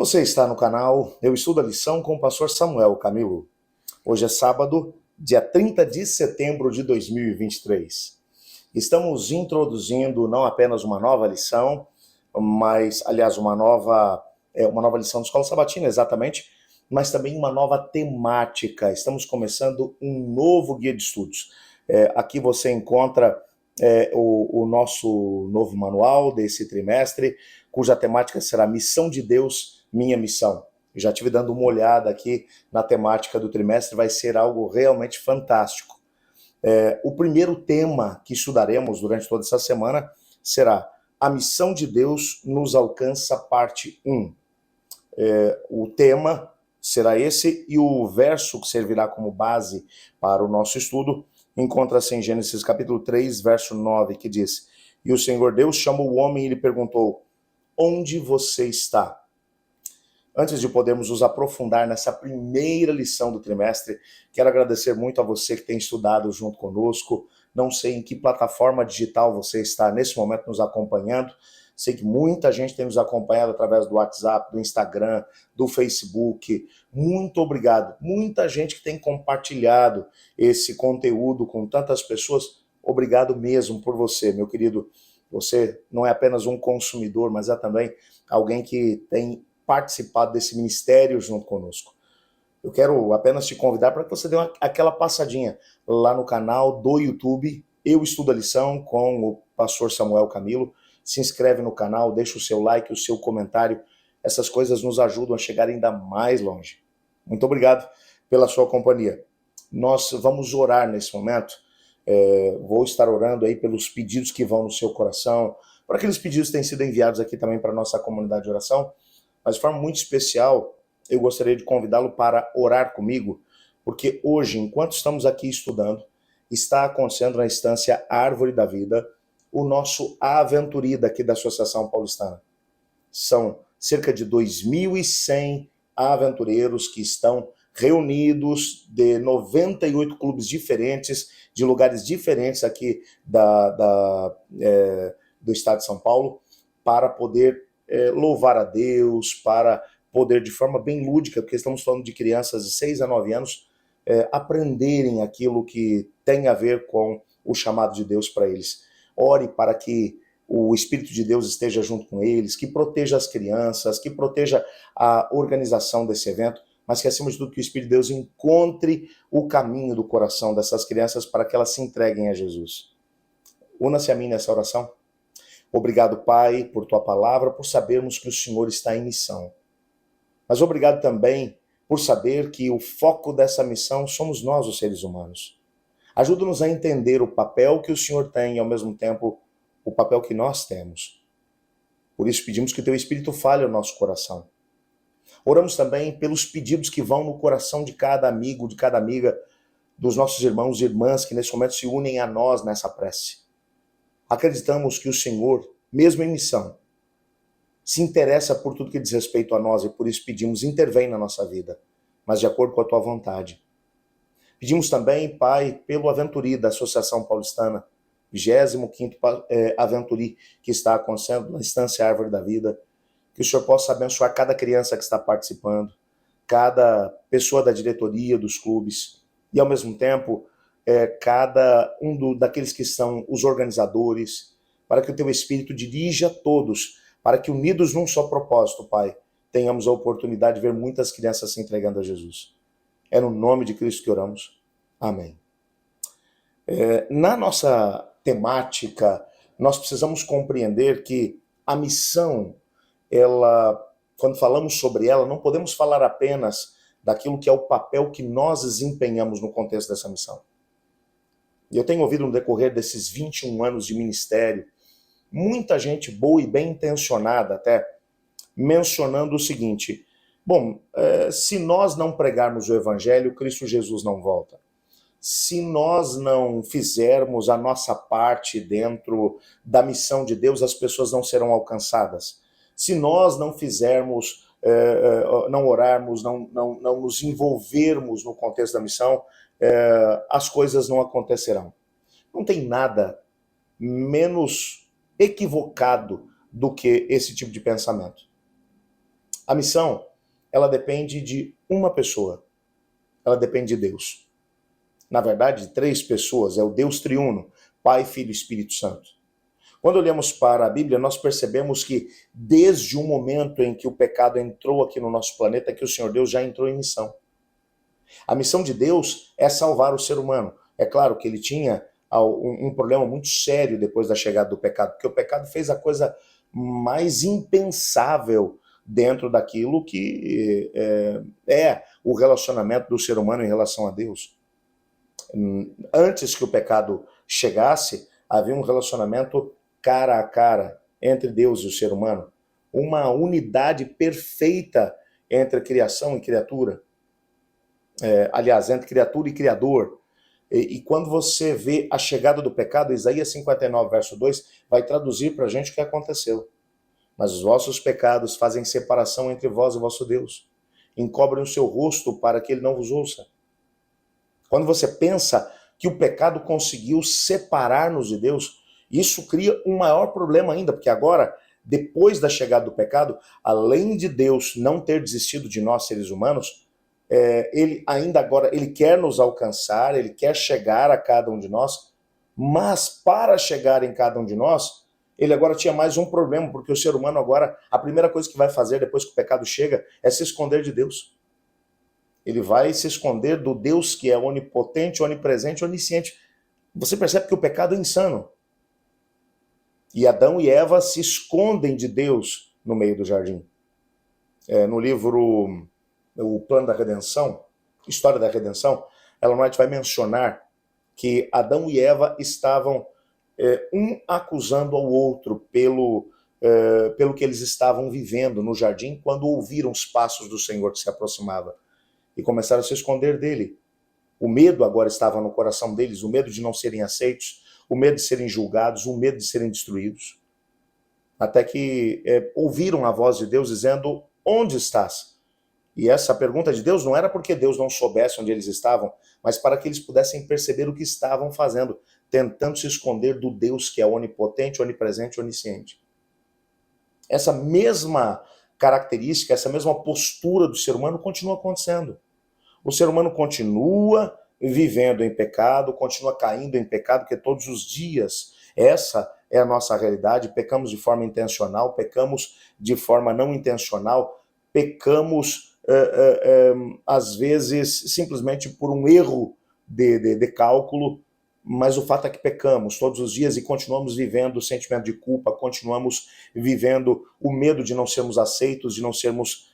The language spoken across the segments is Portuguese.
Você está no canal Eu Estudo a Lição com o pastor Samuel Camilo. Hoje é sábado, dia 30 de setembro de 2023. Estamos introduzindo não apenas uma nova lição, mas, aliás, uma nova lição da Escola Sabatina, exatamente, mas também uma nova temática. Estamos começando um novo guia de estudos. Aqui você encontra o nosso novo manual desse trimestre, cuja temática será Missão de Deus, Minha Missão. Eu já estive dando uma olhada aqui na temática do trimestre, vai ser algo realmente fantástico. O primeiro tema que estudaremos durante toda essa semana será A Missão de Deus nos alcança, parte 1. O tema será esse e o verso que servirá como base para o nosso estudo encontra-se em Gênesis capítulo 3, verso 9, que diz: E o Senhor Deus chamou o homem e lhe perguntou: onde você está? Antes de podermos nos aprofundar nessa primeira lição do trimestre, quero agradecer muito a você que tem estudado junto conosco. Não sei em que plataforma digital você está nesse momento nos acompanhando. Sei que muita gente tem nos acompanhado através do WhatsApp, do Instagram, do Facebook. Muito obrigado. Muita gente que tem compartilhado esse conteúdo com tantas pessoas. Obrigado mesmo por você, meu querido. Você não é apenas um consumidor, mas é também alguém que tem participado desse ministério junto conosco. Eu quero apenas te convidar para que você dê aquela passadinha lá no canal do YouTube, Eu Estudo a Lição, com o pastor Samuel Camilo. Se inscreve no canal, deixa o seu like, o seu comentário. Essas coisas nos ajudam a chegar ainda mais longe. Muito obrigado pela sua companhia. Nós vamos orar nesse momento. Vou estar orando aí pelos pedidos que vão no seu coração, por aqueles pedidos que têm sido enviados aqui também para a nossa comunidade de oração. Mas de forma muito especial, eu gostaria de convidá-lo para orar comigo, porque hoje, enquanto estamos aqui estudando, está acontecendo na instância Árvore da Vida, o nosso Aventuri daqui da Associação Paulistana. São cerca de 2.100 aventureiros que estão reunidos de 98 clubes diferentes, de lugares diferentes aqui do estado de São Paulo, para poder louvar a Deus, para poder, de forma bem lúdica, porque estamos falando de crianças de 6 a 9 anos, aprenderem aquilo que tem a ver com o chamado de Deus para eles. Ore para que o Espírito de Deus esteja junto com eles, que proteja as crianças, que proteja a organização desse evento, mas que, acima de tudo, que o Espírito de Deus encontre o caminho do coração dessas crianças para que elas se entreguem a Jesus. Una-se a mim nessa oração. Obrigado, Pai, por tua palavra, por sabermos que o Senhor está em missão. Mas obrigado também por saber que o foco dessa missão somos nós, os seres humanos. Ajuda-nos a entender o papel que o Senhor tem e, ao mesmo tempo, o papel que nós temos. Por isso pedimos que o teu Espírito fale ao nosso coração. Oramos também pelos pedidos que vão no coração de cada amigo, de cada amiga, dos nossos irmãos e irmãs que nesse momento se unem a nós nessa prece. Acreditamos que o Senhor, mesmo em missão, se interessa por tudo que diz respeito a nós e por isso pedimos, intervém na nossa vida, mas de acordo com a tua vontade. Pedimos também, Pai, pelo Aventuri da Associação Paulistana, 25º Aventuri que está acontecendo na Instância Árvore da Vida, que o Senhor possa abençoar cada criança que está participando, cada pessoa da diretoria dos clubes e, ao mesmo tempo, cada um daqueles que são os organizadores, para que o teu Espírito dirija todos, para que unidos num só propósito, Pai, tenhamos a oportunidade de ver muitas crianças se entregando a Jesus. É no nome de Cristo que oramos. Amém. Na nossa temática, nós precisamos compreender que a missão, quando falamos sobre ela, não podemos falar apenas daquilo que é o papel que nós desempenhamos no contexto dessa missão. E eu tenho ouvido no decorrer desses 21 anos de ministério, muita gente boa e bem intencionada até, mencionando o seguinte: bom, se nós não pregarmos o Evangelho, Cristo Jesus não volta. Se nós não fizermos a nossa parte dentro da missão de Deus, as pessoas não serão alcançadas. Se nós não fizermos, não orarmos, não nos envolvermos no contexto da missão, as coisas não acontecerão. Não tem nada menos equivocado do que esse tipo de pensamento. A missão, ela depende de uma pessoa, ela depende de Deus. Na verdade, de três pessoas, é o Deus triuno, Pai, Filho e Espírito Santo. Quando olhamos para a Bíblia, nós percebemos que desde o momento em que o pecado entrou aqui no nosso planeta, que o Senhor Deus já entrou em missão. A missão de Deus é salvar o ser humano. É claro que ele tinha um problema muito sério depois da chegada do pecado, porque o pecado fez a coisa mais impensável dentro daquilo que é o relacionamento do ser humano em relação a Deus. Antes que o pecado chegasse, havia um relacionamento cara a cara entre Deus e o ser humano. Uma unidade perfeita entre criação e criatura. Aliás, entre criatura e criador. E quando você vê a chegada do pecado, Isaías 59, verso 2, vai traduzir para a gente o que aconteceu. Mas os vossos pecados fazem separação entre vós e vosso Deus. Encobrem o seu rosto para que ele não vos ouça. Quando você pensa que o pecado conseguiu separar-nos de Deus, isso cria um maior problema ainda, porque agora, depois da chegada do pecado, além de Deus não ter desistido de nós, seres humanos, ele ainda agora, ele quer nos alcançar, ele quer chegar a cada um de nós, mas para chegar em cada um de nós, ele agora tinha mais um problema, porque o ser humano agora, a primeira coisa que vai fazer depois que o pecado chega é se esconder de Deus. Ele vai se esconder do Deus que é onipotente, onipresente, onisciente. Você percebe que o pecado é insano. E Adão e Eva se escondem de Deus no meio do jardim. No livro O Plano da Redenção, História da Redenção, Ellen White vai mencionar que Adão e Eva estavam um acusando ao outro pelo que eles estavam vivendo no jardim quando ouviram os passos do Senhor que se aproximava. E começaram a se esconder dele. O medo agora estava no coração deles, o medo de não serem aceitos, o medo de serem julgados, o medo de serem destruídos. Até que ouviram a voz de Deus dizendo, onde estás? E essa pergunta de Deus não era porque Deus não soubesse onde eles estavam, mas para que eles pudessem perceber o que estavam fazendo, tentando se esconder do Deus que é onipotente, onipresente, onisciente. Essa mesma característica, essa mesma postura do ser humano continua acontecendo. O ser humano continua vivendo em pecado, continua caindo em pecado, porque todos os dias essa é a nossa realidade. Pecamos de forma intencional, pecamos de forma não intencional, pecamos às vezes simplesmente por um erro de cálculo, mas o fato é que pecamos todos os dias e continuamos vivendo o sentimento de culpa, continuamos vivendo o medo de não sermos aceitos, de não sermos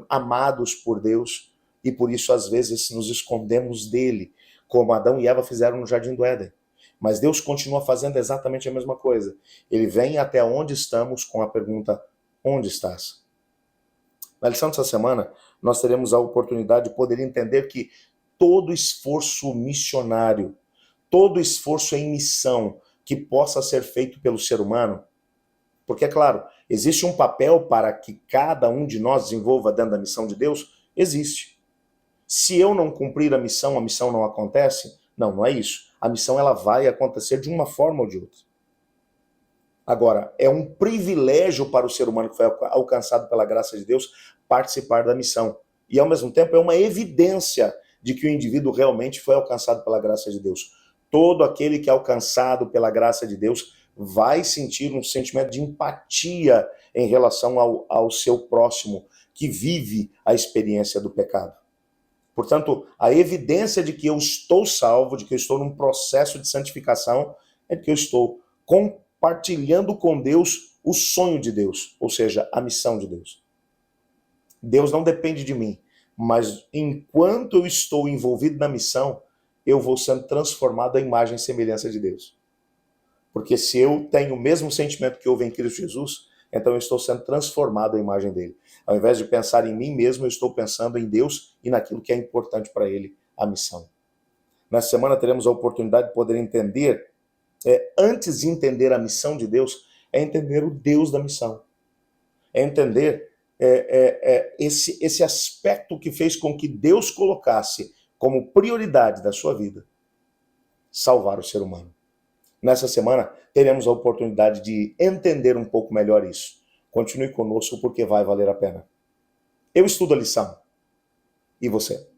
amados por Deus, e por isso às vezes nos escondemos dele, como Adão e Eva fizeram no Jardim do Éden. Mas Deus continua fazendo exatamente a mesma coisa. Ele vem até onde estamos com a pergunta, onde estás? Na lição dessa semana, nós teremos a oportunidade de poder entender que todo esforço missionário, todo esforço em missão que possa ser feito pelo ser humano, porque, é claro, existe um papel para que cada um de nós desenvolva dentro da missão de Deus? Existe. Se eu não cumprir a missão não acontece? Não, não é isso. A missão ela vai acontecer de uma forma ou de outra. Agora, é um privilégio para o ser humano que foi alcançado pela graça de Deus participar da missão. E, ao mesmo tempo, é uma evidência de que o indivíduo realmente foi alcançado pela graça de Deus. Todo aquele que é alcançado pela graça de Deus vai sentir um sentimento de empatia em relação ao seu próximo, que vive a experiência do pecado. Portanto, a evidência de que eu estou salvo, de que eu estou num processo de santificação, é que eu estou compartilhando com Deus o sonho de Deus, ou seja, a missão de Deus. Deus não depende de mim, mas enquanto eu estou envolvido na missão, eu vou sendo transformado à imagem e semelhança de Deus. Porque se eu tenho o mesmo sentimento que houve em Cristo Jesus, então eu estou sendo transformado à imagem dele. Ao invés de pensar em mim mesmo, eu estou pensando em Deus e naquilo que é importante para ele, a missão. Nessa semana teremos a oportunidade de poder entender, antes de entender a missão de Deus, é entender o Deus da missão. É entender esse aspecto que fez com que Deus colocasse como prioridade da sua vida salvar o ser humano. Nessa semana, teremos a oportunidade de entender um pouco melhor isso. Continue conosco porque vai valer a pena. Eu estudo a lição. E você?